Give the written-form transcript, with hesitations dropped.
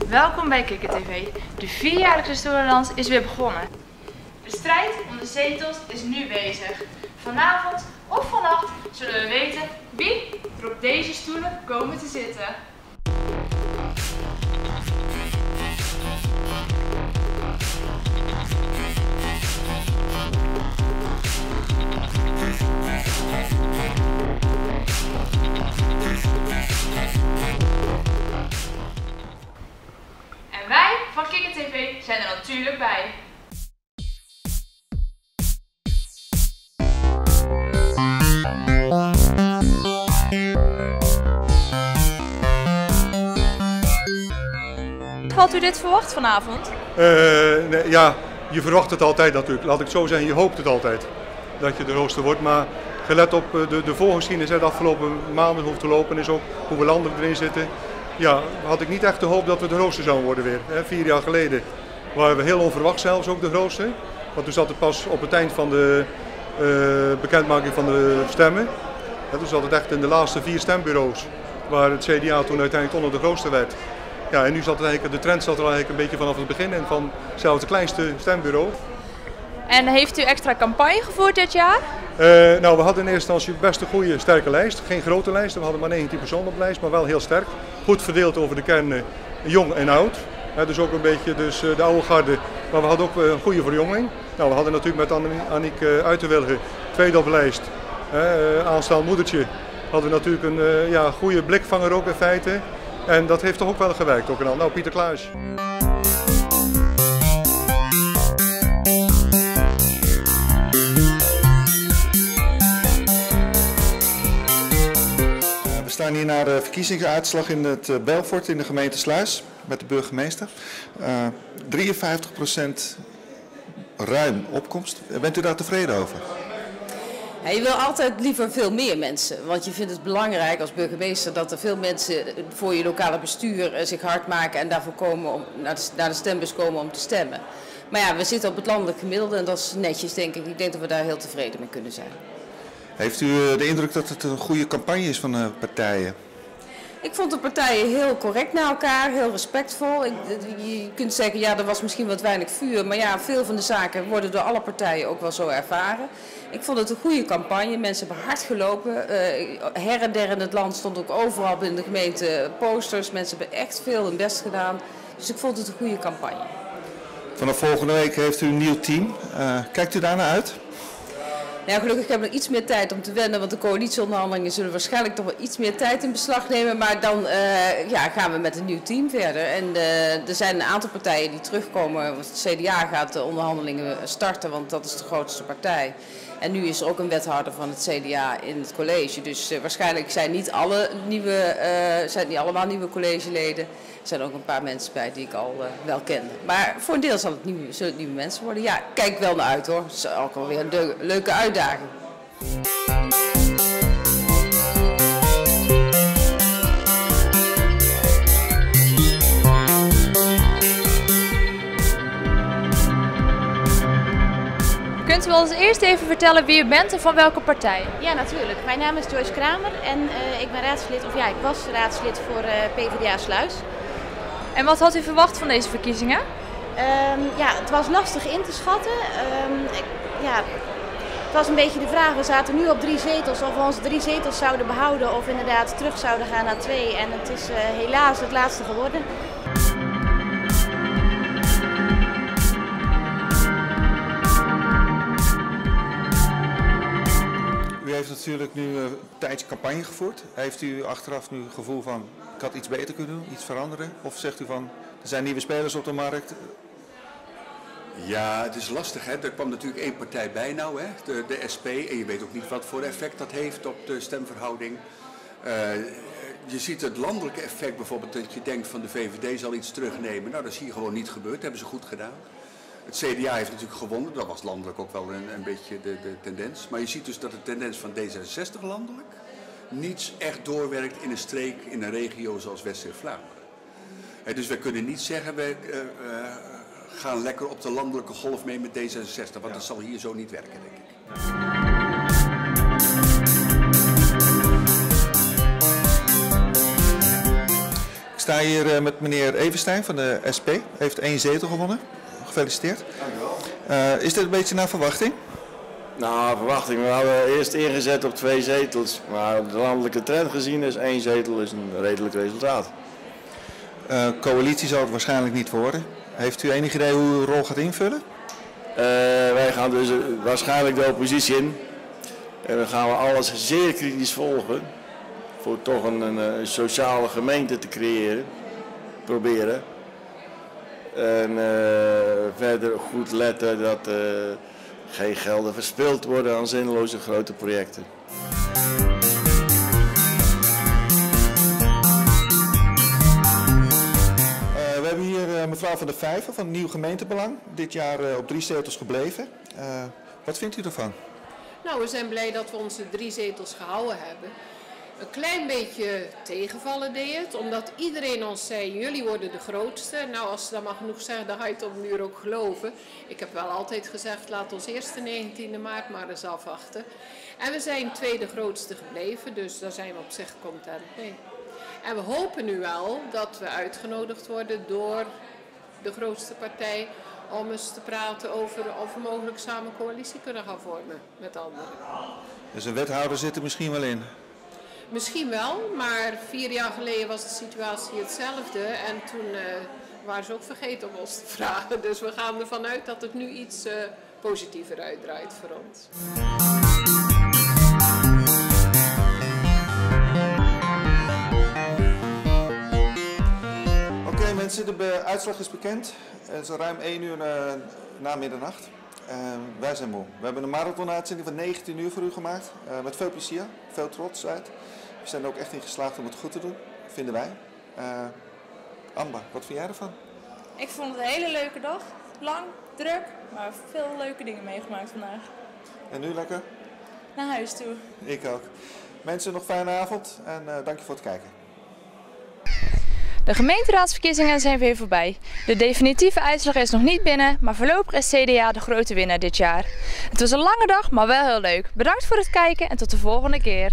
Welkom bij Kikker TV. De 4-jaarlijkse Stollendans is weer begonnen. De strijd om de zetels is nu bezig. Vanavond of vannacht zullen we weten wie er op deze stoelen komen te zitten. En wij van Kikker TV zijn er natuurlijk bij. Had u dit verwacht vanavond? Nee, ja, je verwacht het altijd natuurlijk. Laat ik het zo zeggen, je hoopt het altijd dat je de hoogste wordt. Maar gelet op de voorgeschiedenis de afgelopen maanden hoeft te lopen is ook hoe we landelijk erin zitten. Ja, had ik niet echt de hoop dat we de grootste zouden worden weer. 4 jaar geleden waren we heel onverwacht zelfs ook de grootste. Want toen zat het pas op het eind van de bekendmaking van de stemmen. Toen zat het echt in de laatste 4 stembureaus waar het CDA toen uiteindelijk onder de grootste werd. Ja, en nu zat het eigenlijk, de trend zat er eigenlijk een beetje vanaf het begin en van zelfs het kleinste stembureau. En heeft u extra campagne gevoerd dit jaar? Nou, we hadden in eerste instantie best een goede, sterke lijst. Geen grote lijst, we hadden maar 19 personen op de lijst, maar wel heel sterk. Goed verdeeld over de kernen, jong en oud. Dus ook een beetje de oude garde, maar we hadden ook een goede verjonging. Nou, we hadden natuurlijk met Annick Uiterwilge, tweede op de lijst. Aanstaand moedertje hadden we natuurlijk een goede blikvanger ook in feite. En dat heeft toch ook wel gewerkt ook en al. Nou, Pieter Klaas. We staan hier naar de verkiezingsuitslag in het Belfort in de gemeente Sluis met de burgemeester. 53% ruim opkomst. Bent u daar tevreden over? Ja, je wil altijd liever veel meer mensen, want je vindt het belangrijk als burgemeester dat er veel mensen voor je lokale bestuur zich hard maken en daarvoor komen om naar de stembus komen om te stemmen. Maar ja, we zitten op het landelijk gemiddelde en dat is netjes, denk ik. Ik denk dat we daar heel tevreden mee kunnen zijn. Heeft u de indruk dat het een goede campagne is van de partijen? Ik vond de partijen heel correct naar elkaar, heel respectvol. Je kunt zeggen, ja, er was misschien wat weinig vuur, maar ja, veel van de zaken worden door alle partijen ook wel zo ervaren. Ik vond het een goede campagne, mensen hebben hard gelopen. Her en der in het land stond ook overal binnen de gemeente posters. Mensen hebben echt veel hun best gedaan, dus ik vond het een goede campagne. Vanaf volgende week heeft u een nieuw team. Kijkt u daarnaar uit? Nou, gelukkig hebben we iets meer tijd om te wennen, want de coalitieonderhandelingen zullen waarschijnlijk toch wel iets meer tijd in beslag nemen. Maar dan gaan we met een nieuw team verder. En er zijn een aantal partijen die terugkomen. Het CDA gaat de onderhandelingen starten, want dat is de grootste partij. En nu is er ook een wethouder van het CDA in het college. Dus waarschijnlijk zijn niet allemaal nieuwe collegeleden. Er zijn ook een paar mensen bij die ik al wel kende. Maar voor een deel zullen het nieuwe mensen worden. Ja, kijk wel naar uit hoor. Het is ook wel weer een leuke uitdaging. Kunt u ons eerst even vertellen wie u bent en van welke partij? Ja, natuurlijk. Mijn naam is Joyce Kramer en ik ben raadslid, ik was raadslid voor PvdA Sluis. En wat had u verwacht van deze verkiezingen? Het was lastig in te schatten. Het was een beetje de vraag, we zaten nu op 3 zetels, of we onze 3 zetels zouden behouden of inderdaad terug zouden gaan naar 2. En het is helaas het laatste geworden. U heeft natuurlijk nu een tijdje campagne gevoerd. Heeft u achteraf nu het gevoel van, ik had iets beter kunnen doen, iets veranderen? Of zegt u van, er zijn nieuwe spelers op de markt? Ja, het is lastig. Hè? Er kwam natuurlijk 1 partij bij nou, hè? De SP. En je weet ook niet wat voor effect dat heeft op de stemverhouding. Je ziet het landelijke effect bijvoorbeeld, dat je denkt van de VVD zal iets terugnemen. Nou, dat is hier gewoon niet gebeurd. Dat hebben ze goed gedaan. Het CDA heeft natuurlijk gewonnen. Dat was landelijk ook wel een beetje de tendens. Maar je ziet dus dat de tendens van D66 landelijk niets echt doorwerkt in een streek, in een regio zoals West-Vlaanderen. Dus we kunnen niet zeggen, we gaan lekker op de landelijke golf mee met D66. Want dat zal hier zo niet werken, denk ik. sta hier met meneer Everstein van de SP. Heeft 1 zetel gewonnen. Gefeliciteerd. Dankjewel. Is dit een beetje naar verwachting? Nou, verwachting. We hadden eerst ingezet op 2 zetels. Maar de landelijke trend gezien is 1 zetel is een redelijk resultaat. Coalitie zal het waarschijnlijk niet worden. Heeft u enig idee hoe u uw rol gaat invullen? Wij gaan dus waarschijnlijk de oppositie in. En dan gaan we alles zeer kritisch volgen. Voor toch een sociale gemeente te creëren. Proberen. En verder goed letten dat geen gelden verspild worden aan zinloze grote projecten. We hebben hier mevrouw van der Vijver van Nieuw Gemeentebelang. Dit jaar op 3 zetels gebleven. Wat vindt u ervan? Nou, we zijn blij dat we onze 3 zetels gehouden hebben. Een klein beetje tegenvallen deed het, omdat iedereen ons zei, jullie worden de grootste. Nou, als ze dat maar genoeg zeggen, dan ga je het op een uur ook geloven. Ik heb wel altijd gezegd, laat ons eerst de 19e maart maar eens afwachten. En we zijn tweede grootste gebleven, dus daar zijn we op zich content mee. En we hopen nu wel dat we uitgenodigd worden door de grootste partij om eens te praten over of we mogelijk samen coalitie kunnen gaan vormen met anderen. Dus een wethouder zit er misschien wel in? Misschien wel, maar 4 jaar geleden was de situatie hetzelfde en toen waren ze ook vergeten om ons te vragen. Dus we gaan ervan uit dat het nu iets positiever uitdraait voor ons. Oké, mensen, de uitslag is bekend. Het is al ruim 1 uur na middernacht. Wij zijn moe. We hebben een marathon-uitzending van 19 uur voor u gemaakt. Met veel plezier, veel trotsheid. We zijn er ook echt in geslaagd om het goed te doen, vinden wij. Amber, wat vind jij ervan? Ik vond het een hele leuke dag. Lang, druk, maar veel leuke dingen meegemaakt vandaag. En nu lekker? Naar huis toe. Ik ook. Mensen, nog fijne avond en dank je voor het kijken. De gemeenteraadsverkiezingen zijn weer voorbij. De definitieve uitslag is nog niet binnen, maar voorlopig is CDA de grote winnaar dit jaar. Het was een lange dag, maar wel heel leuk. Bedankt voor het kijken en tot de volgende keer.